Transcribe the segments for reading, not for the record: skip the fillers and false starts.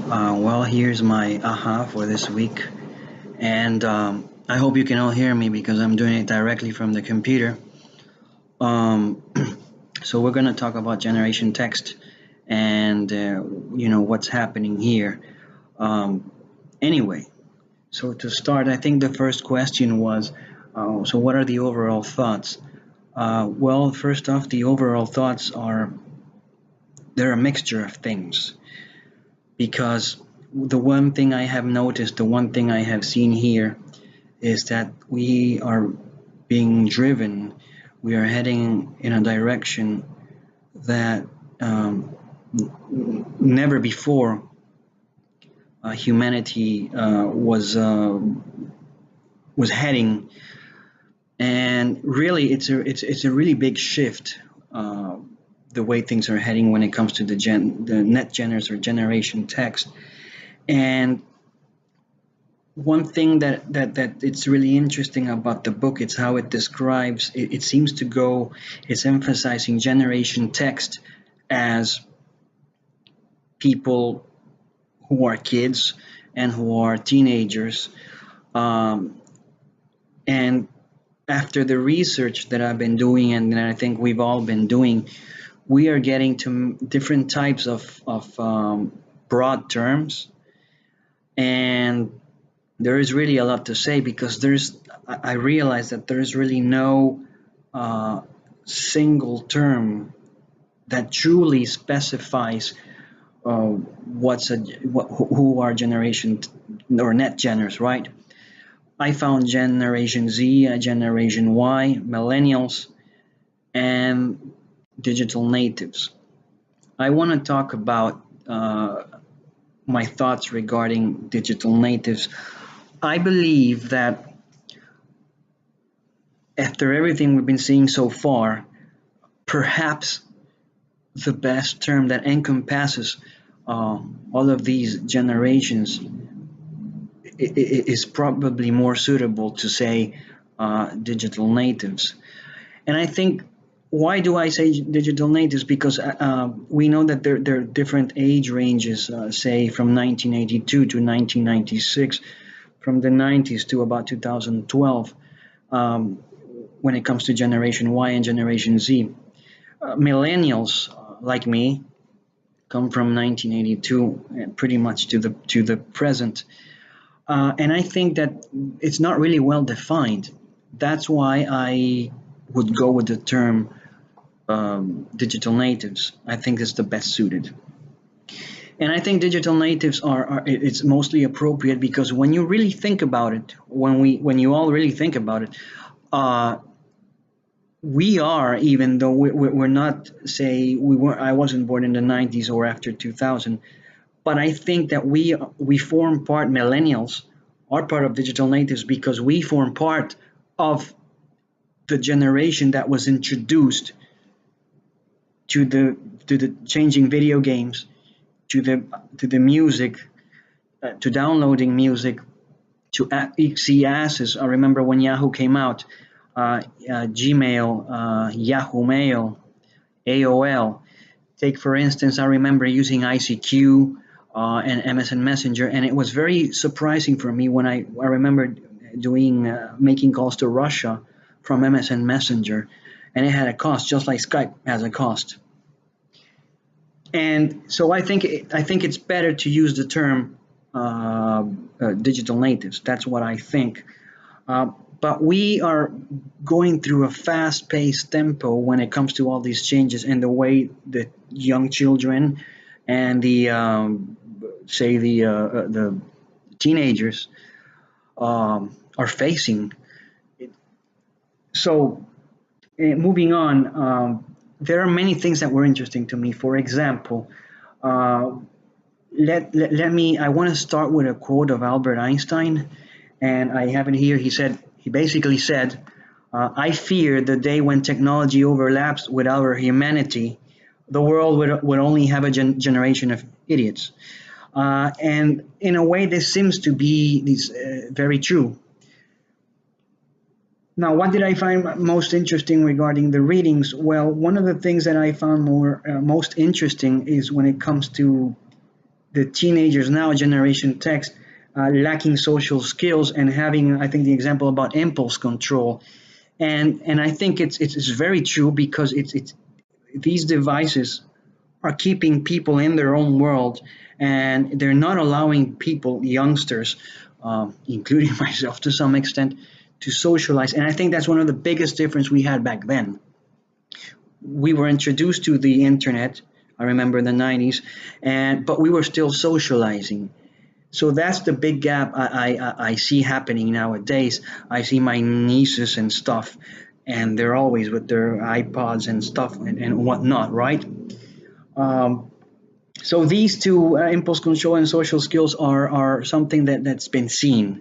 Well, here's my aha for this week, and I hope you can all hear me because I'm doing it directly from the computer. Um, so we're going to talk about generation text and what's happening here. Um, anyway, so to start, I think the first question was, so what are the overall thoughts? Well, first off, the overall thoughts are they're a mixture of things because the one thing I have noticed, the one thing I have seen here is that we are being driven, we are heading in a direction that never before humanity was heading, and really it's a really big shift. The way things are heading when it comes to the net geners or generation text. And one thing that it's really interesting about the book, it's how it describes it seems to go, it's emphasizing generation text as people who are kids and who are teenagers, um, and after the research that I've been doing and that I think we've all been doing, we are getting to different types of broad terms, and there is really a lot to say because I realize that there's really no uh, single term that truly specifies who are generation or net geners, right? I found Generation Z, Generation Y, Millennials, and digital natives. I want to talk about my thoughts regarding digital natives. I believe that after everything we've been seeing so far, perhaps the best term that encompasses all of these generations is probably more suitable to say digital natives. And I think, why do I say digital natives? Because we know that there are different age ranges, say from 1982 to 1996, from the 90s to about 2012, um, when it comes to Generation Y and Generation Z. Millennials, like me, come from 1982 pretty much to the present. And I think that it's not really well defined. That's why I would go with the term digital natives. I think it's the best suited. And I think digital natives it's mostly appropriate because when you really think about it, when you all really think about it, uh, we are, even though we're not, say we were, I wasn't born in the 90s or after 2000, but I think that we form part, millennials are part of digital natives because we form part of the generation that was introduced to the changing video games, to the music, to downloading music, to see asses. I remember when Yahoo came out, Gmail, Yahoo Mail, AOL. Take for instance, I remember using ICQ and MSN Messenger, and it was very surprising for me when I remember doing making calls to Russia from MSN Messenger, and it had a cost just like Skype has a cost. And so I think it's better to use the term digital natives. That's what I think. Uh, but we are going through a fast-paced tempo when it comes to all these changes and the way the young children and the say the teenagers are facing. So moving on, there are many things that were interesting to me. For example, uh, let me. I want to start with a quote of Albert Einstein, and I have it here. He basically said, "I fear the day when technology overlaps with our humanity, the world would only have a generation of idiots." And in a way, this seems to be very true. Now, what did I find most interesting regarding the readings? Well, one of the things that I found most interesting is when it comes to the teenagers now, Generation Text, lacking social skills and having, I think, the example about impulse control, and I think it's very true because it's these devices are keeping people in their own world, and they're not allowing people, youngsters, including myself to some extent, to socialize. And I think that's one of the biggest difference we had back then. We were introduced to the internet. I remember in the 90s, and but we were still socializing. So that's the big gap I see happening nowadays. I see my nieces and stuff, and they're always with their iPods and stuff and whatnot, right? Um, so these two, impulse control and social skills, are something that's been seen.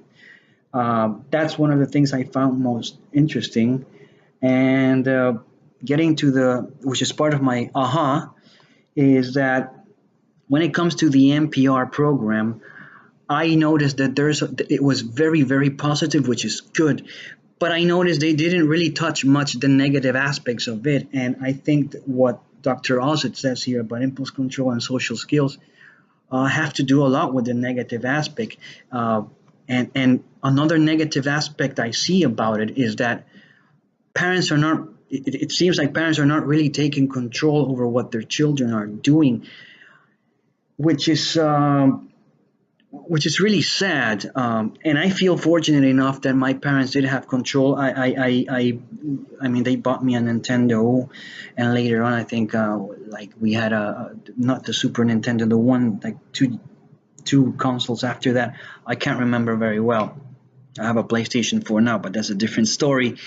That's one of the things I found most interesting. And getting to the, which is part of my aha, is that when it comes to the NPR program, I noticed that it was very, very positive, which is good. But I noticed they didn't really touch much the negative aspects of it. And I think that what Dr. Ozit says here about impulse control and social skills have to do a lot with the negative aspect. And another negative aspect I see about it is that parents are not. It seems like parents are not really taking control over what their children are doing, which is which is really sad. And I feel fortunate enough that my parents did have control. I mean, they bought me a Nintendo, and later on, I think like we had not the Super Nintendo, the one like two consoles after that. I can't remember very well. I have a PlayStation 4 now, but that's a different story.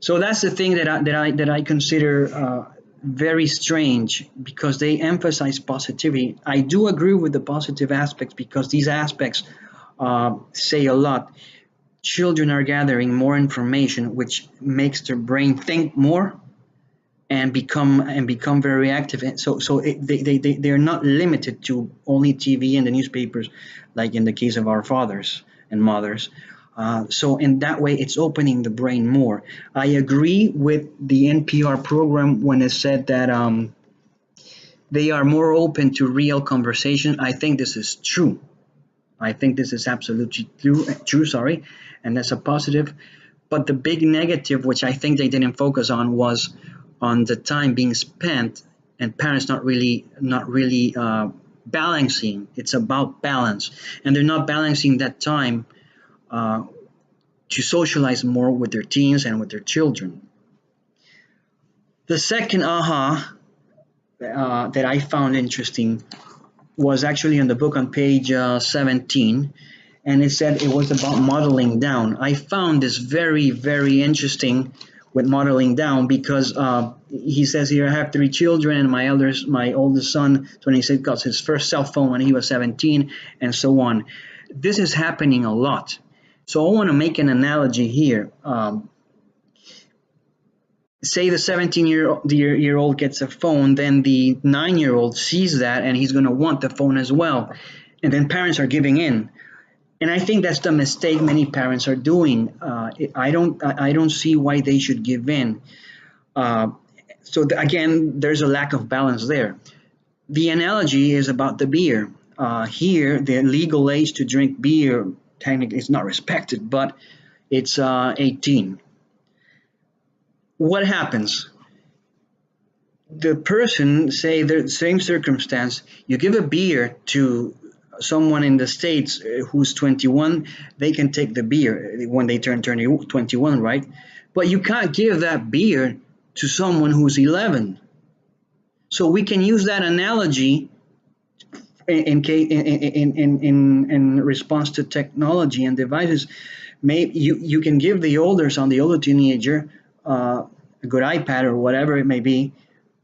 So that's the thing that I consider very strange, because they emphasize positivity. I do agree with the positive aspects because these aspects say a lot. Children are gathering more information, which makes their brain think more and become very active. And they're not limited to only TV and the newspapers, like in the case of our fathers and mothers. So in that way, it's opening the brain more. I agree with the NPR program when it said that they are more open to real conversation. I think this is true. I think this is absolutely true. Sorry, and that's a positive. But the big negative, which I think they didn't focus on, was on the time being spent and parents not really balancing. It's about balance, and they're not balancing that time uh, to socialize more with their teens and with their children. The second aha that I found interesting was actually in the book on page 17, and it said it was about modeling down. I found this very, very interesting with modeling down because he says here, I have three children, and my oldest son, 26, got his first cell phone when he was 17, and so on. This is happening a lot. So I want to make an analogy here. Say the 17-year-old gets a phone, then the 9-year-old sees that and he's going to want the phone as well. And then parents are giving in. And I think that's the mistake many parents are doing. I don't see why they should give in. Again, there's a lack of balance there. The analogy is about the beer. Here, the legal age to drink beer technically is not respected, but it's 18. What happens? The person, say the same circumstance, you give a beer to someone in the States who's 21, they can take the beer when they turn 21, right? But you can't give that beer to someone who's 11. So we can use that analogy in response to technology and devices. Maybe you can give the older son, the older teenager, a good iPad or whatever it may be,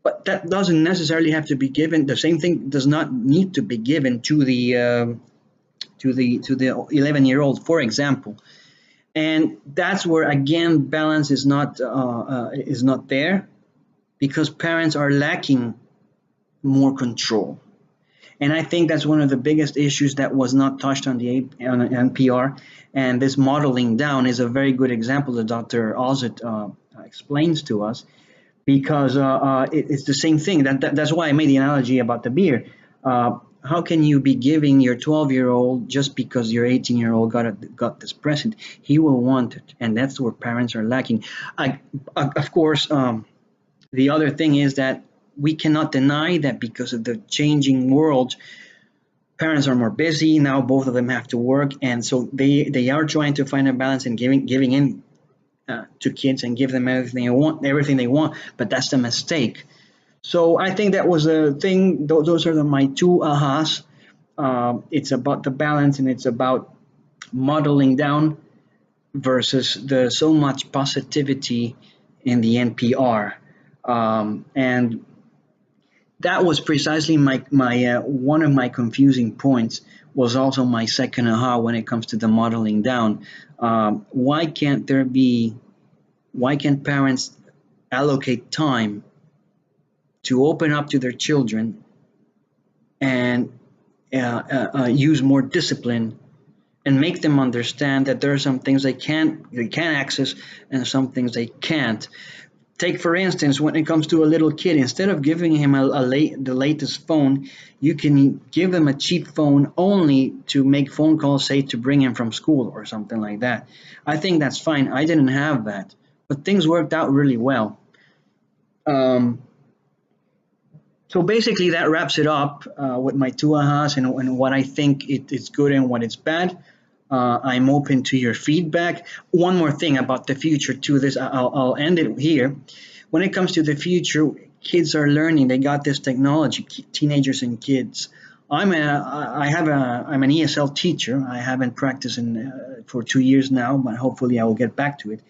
but that doesn't necessarily have to be given. The same thing does not need to be given to the 11-year-old, for example. And that's where again balance is not there, because parents are lacking more control. And I think that's one of the biggest issues that was not touched on the NPR. And this modeling down is a very good example that Dr. Ozit explains to us, because it's the same thing. That's why I made the analogy about the beer. how can you be giving your 12-year-old just because your 18-year-old got this present? He will want it, and that's where parents are lacking. Of course, the other thing is that we cannot deny that because of the changing world, parents are more busy now. Both of them have to work, and so they are trying to find a balance in giving in to kids and give them everything they want. But that's the mistake. So I think that was a thing. Those are my two ahas. It's about the balance, and it's about modeling down versus the so much positivity in the NPR. And that was precisely my one of my confusing points. Was also my second aha when it comes to the modeling down. Why can't there be? Why can't parents allocate time to open up to their children and use more discipline and make them understand that there are some things they can access and some things they can't. Take for instance, when it comes to a little kid, instead of giving him the latest phone, you can give them a cheap phone only to make phone calls, say to bring him from school or something like that. I think that's fine. I didn't have that, but things worked out really well. Um, so basically, that wraps it up with my two ahas and what I think it's good and what it's bad. I'm open to your feedback. One more thing about the future to this, I'll end it here. When it comes to the future, kids are learning. They got this technology, teenagers and kids. I'm an ESL teacher. I haven't practiced for 2 years now, but hopefully I will get back to it.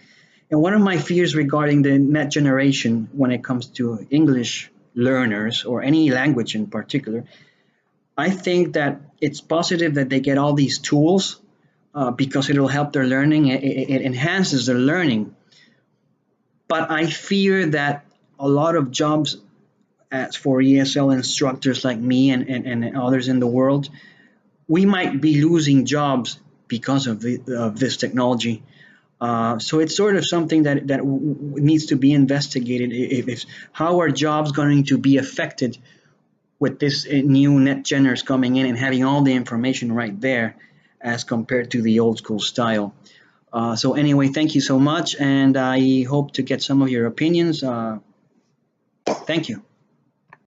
And one of my fears regarding the net generation when it comes to English learners or any language in particular, I think that it's positive that they get all these tools because it'll help their learning. It enhances their learning. But I fear that a lot of jobs as for ESL instructors like me and others in the world, we might be losing jobs because of this technology. So it's sort of something that needs to be investigated. If how are jobs going to be affected with this new net generators coming in and having all the information right there as compared to the old school style. So anyway, thank you so much, and I hope to get some of your opinions. Thank you.